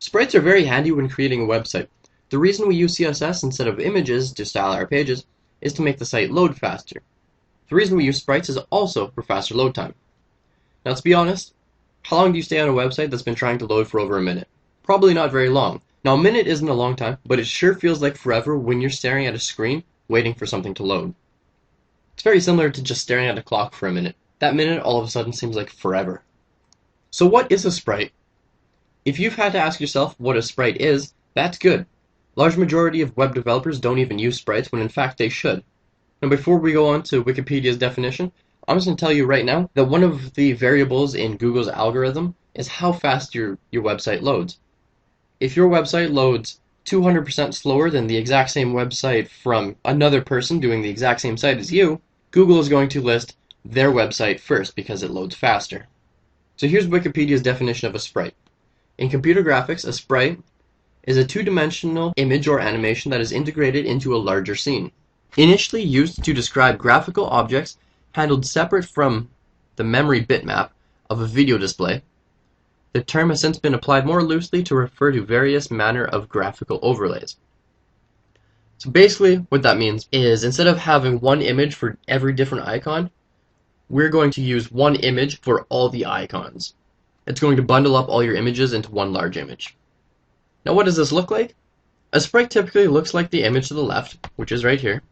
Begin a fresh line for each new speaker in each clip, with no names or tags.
Sprites are very handy when creating a website. The reason we use CSS instead of images to style our pages is to make the site load faster. The reason we use sprites is also for faster load time. Now let's be honest, how long do you stay on a website that's been trying to load for over a minute? Probably not very long. Now a minute isn't a long time, but it sure feels like forever when you're staring at a screen waiting for something to load. It's very similar to just staring at a clock for a minute. That minute all of a sudden seems like forever. So what is a sprite? If you've had to ask yourself what a sprite is, that's good. Large majority of web developers don't even use sprites when in fact they should. Now before we go on to Wikipedia's definition, I'm just going to tell you right now that one of the variables in Google's algorithm is how fast your website loads. If your website loads 200% slower than the exact same website from another person doing the exact same site as you, Google is going to list their website first because it loads faster. So here's Wikipedia's definition of a sprite. In computer graphics, a sprite is a two-dimensional image or animation that is integrated into a larger scene. Initially used to describe graphical objects handled separate from the memory bitmap of a video display, the term has since been applied more loosely to refer to various manner of graphical overlays. So basically what that means is instead of having one image for every different icon, we're going to use one image for all the icons. It's going to bundle up all your images into one large image. Now what does this look like? A sprite typically looks like the image to the left, which is right here.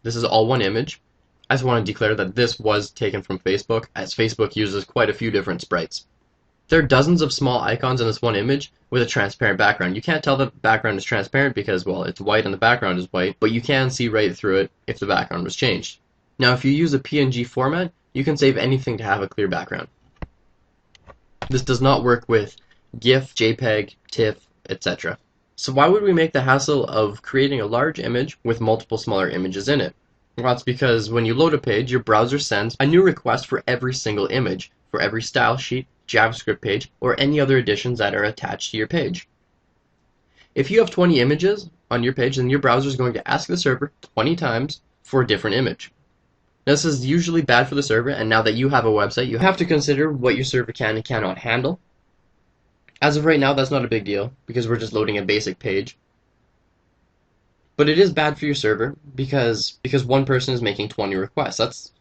This is all one image. I just want to declare that this was taken from Facebook, as Facebook uses quite a few different sprites. There are dozens of small icons in this one image with a transparent background. You can't tell the background is transparent because, well, it's white and the background is white, but you can see right through it if the background was changed. Now if you use a PNG format, you can save anything to have a clear background. This does not work with GIF, JPEG, TIFF, etc. So why would we make the hassle of creating a large image with multiple smaller images in it? Well, that's because when you load a page, your browser sends a new request for every single image, for every style sheet, JavaScript page, or any other additions that are attached to your page. If you have 20 images on your page, then your browser is going to ask the server 20 times for a different image. Now, this is usually bad for the server, and now that you have a website, you have to consider what your server can and cannot handle. As of right now, that's not a big deal, because we're just loading a basic page. But it is bad for your server, because one person is making 20 requests.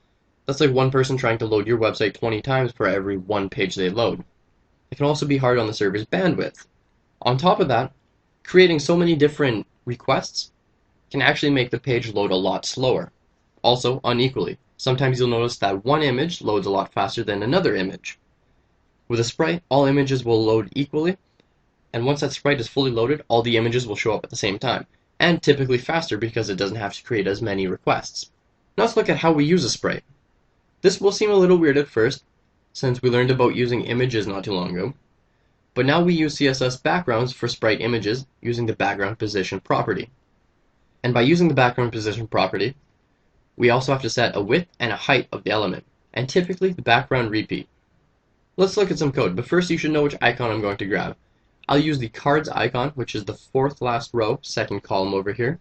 That's like one person trying to load your website 20 times for every one page they load. It can also be hard on the server's bandwidth. On top of that, creating so many different requests can actually make the page load a lot slower. Also, unequally. Sometimes you'll notice that one image loads a lot faster than another image. With a sprite, all images will load equally, and once that sprite is fully loaded, all the images will show up at the same time, and typically faster because it doesn't have to create as many requests. Now let's look at how we use a sprite. This will seem a little weird at first, since we learned about using images not too long ago, but now we use CSS backgrounds for sprite images using the background position property. And by using the background position property, we also have to set a width and a height of the element, and typically the background repeat. Let's look at some code, but first you should know which icon I'm going to grab. I'll use the cards icon, which is the fourth last row, second column over here,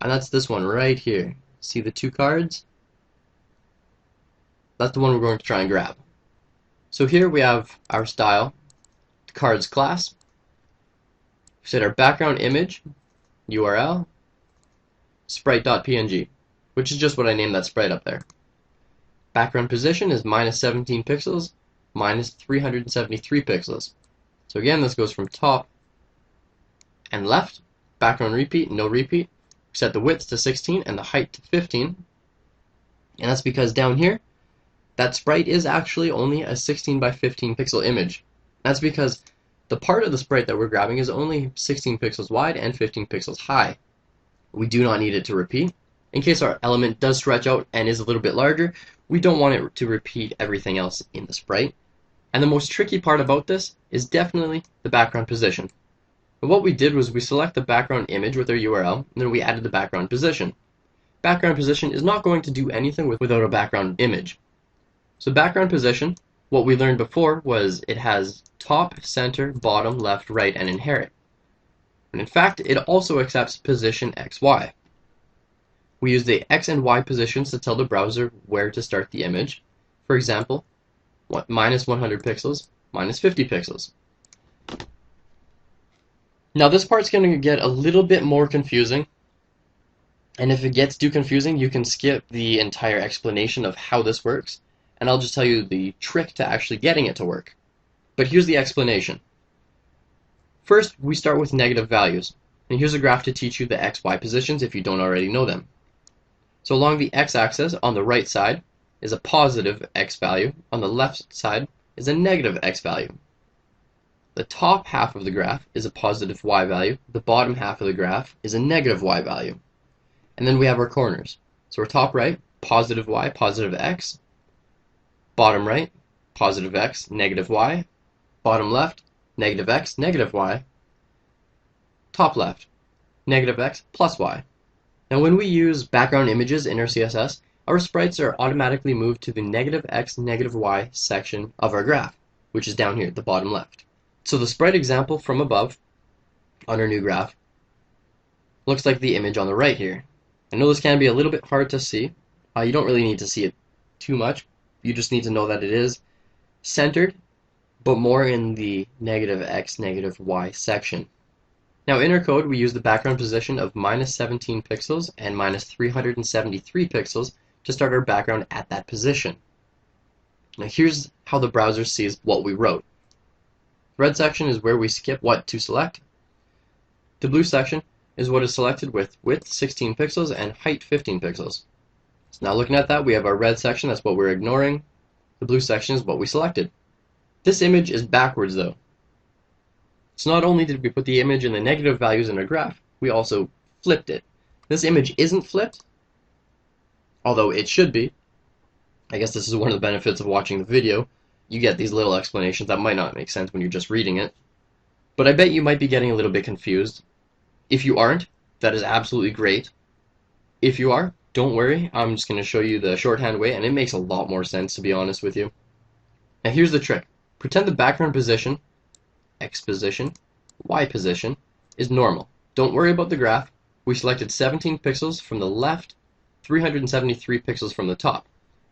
and that's this one right here. See the two cards? That's the one we're going to try and grab. So here we have our style, the cards class. We set our background image, URL, sprite.png, which is just what I named that sprite up there. Background position is minus 17 pixels, minus 373 pixels. So again, this goes from top and left. Background repeat, no repeat. We set the width to 16 and the height to 15. And that's because down here, that sprite is actually only a 16 by 15 pixel image. That's because the part of the sprite that we're grabbing is only 16 pixels wide and 15 pixels high. We do not need it to repeat. In case our element does stretch out and is a little bit larger, we don't want it to repeat everything else in the sprite. And the most tricky part about this is definitely the background position. But what we did was we select the background image with our URL, and then we added the background position. Background position is not going to do anything without a background image. So background position, what we learned before was it has top, center, bottom, left, right, and inherit. And in fact, it also accepts position XY. We use the X and Y positions to tell the browser where to start the image. For example, minus 100 pixels, minus 50 pixels. Now this part's going to get a little bit more confusing, and if it gets too confusing, you can skip the entire explanation of how this works, and I'll just tell you the trick to actually getting it to work. But here's the explanation. First, we start with negative values, and here's a graph to teach you the x, y positions if you don't already know them. So along the x-axis on the right side is a positive x value, on the left side is a negative x value. The top half of the graph is a positive y value, the bottom half of the graph is a negative y value. And then we have our corners. So our top right, positive y, positive x, bottom right, positive x, negative y, bottom left, negative x, negative y, top left, negative x plus y. Now when we use background images in our CSS, our sprites are automatically moved to the negative x, negative y section of our graph, which is down here at the bottom left. So the sprite example from above on our new graph looks like the image on the right here. I know this can be a little bit hard to see. You don't really need to see it too much. You just need to know that it is centered, but more in the negative x, negative y section. Now in our code, we use the background position of -17 pixels and -373 pixels to start our background at that position. Now here's how the browser sees what we wrote. The red section is where we skip what to select. The blue section is what is selected with width 16 pixels and height 15 pixels. So now looking at that, we have our red section, that's what we're ignoring. The blue section is what we selected. This image is backwards though. So not only did we put the image in the negative values in our graph, we also flipped it. This image isn't flipped, although it should be. I guess this is one of the benefits of watching the video. You get these little explanations that might not make sense when you're just reading it. But I bet you might be getting a little bit confused. If you aren't, that is absolutely great. If you are, don't worry. I'm just going to show you the shorthand way, and it makes a lot more sense, to be honest with you. Now here's the trick. Pretend the background position, x position, y position, is normal. Don't worry about the graph. We selected 17 pixels from the left, 373 pixels from the top,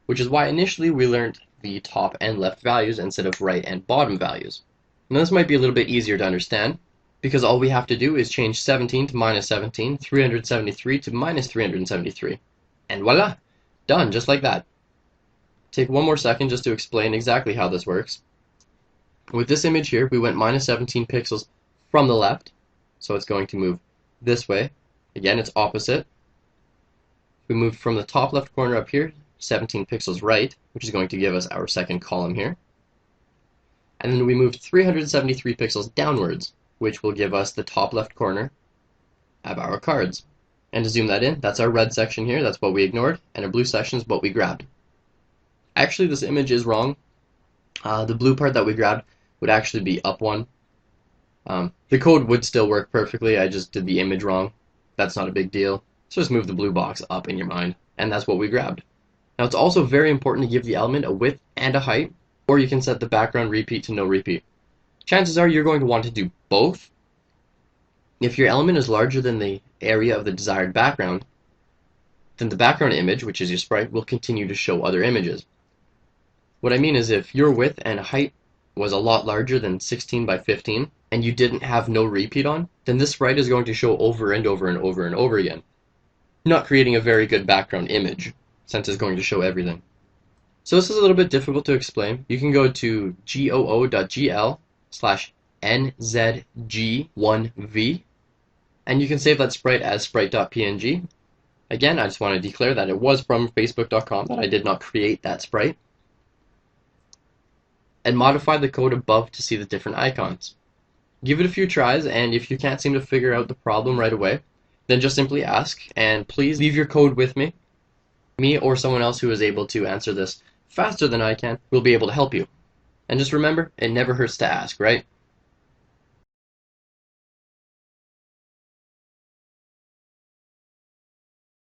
which is why initially we learned the top and left values instead of right and bottom values. Now this might be a little bit easier to understand, because all we have to do is change 17 to -17, 373 to -373, and voila! Done, just like that. Take one more second just to explain exactly how this works. With this image here, we went -17 pixels from the left, so it's going to move this way. Again, it's opposite. We moved from the top left corner up here, 17 pixels right, which is going to give us our second column here. And then we moved 373 pixels downwards, which will give us the top left corner of our cards. And to zoom that in, that's our red section here, that's what we ignored, and our blue section is what we grabbed. Actually, this image is wrong. The blue part that we grabbed would actually be up one. The code would still work perfectly, I just did the image wrong. That's not a big deal. So just move the blue box up in your mind, and that's what we grabbed. Now it's also very important to give the element a width and a height, or you can set the background repeat to no repeat. Chances are you're going to want to do both. If your element is larger than the area of the desired background, then the background image, which is your sprite, will continue to show other images. What I mean is if your width and height was a lot larger than 16 by 15, and you didn't have no repeat on, then this sprite is going to show over and over and over and over again, not creating a very good background image, since it's going to show everything. So this is a little bit difficult to explain. You can go to goo.gl/nzg1v, and you can save that sprite as sprite.png. Again, I just want to declare that it was from facebook.com, that I did not create that sprite. And modify the code above to see the different icons. Give it a few tries, and if you can't seem to figure out the problem right away, then just simply ask, and please leave your code with me. Me or someone else who is able to answer this faster than I can will be able to help you. And just remember, it never hurts to ask, right?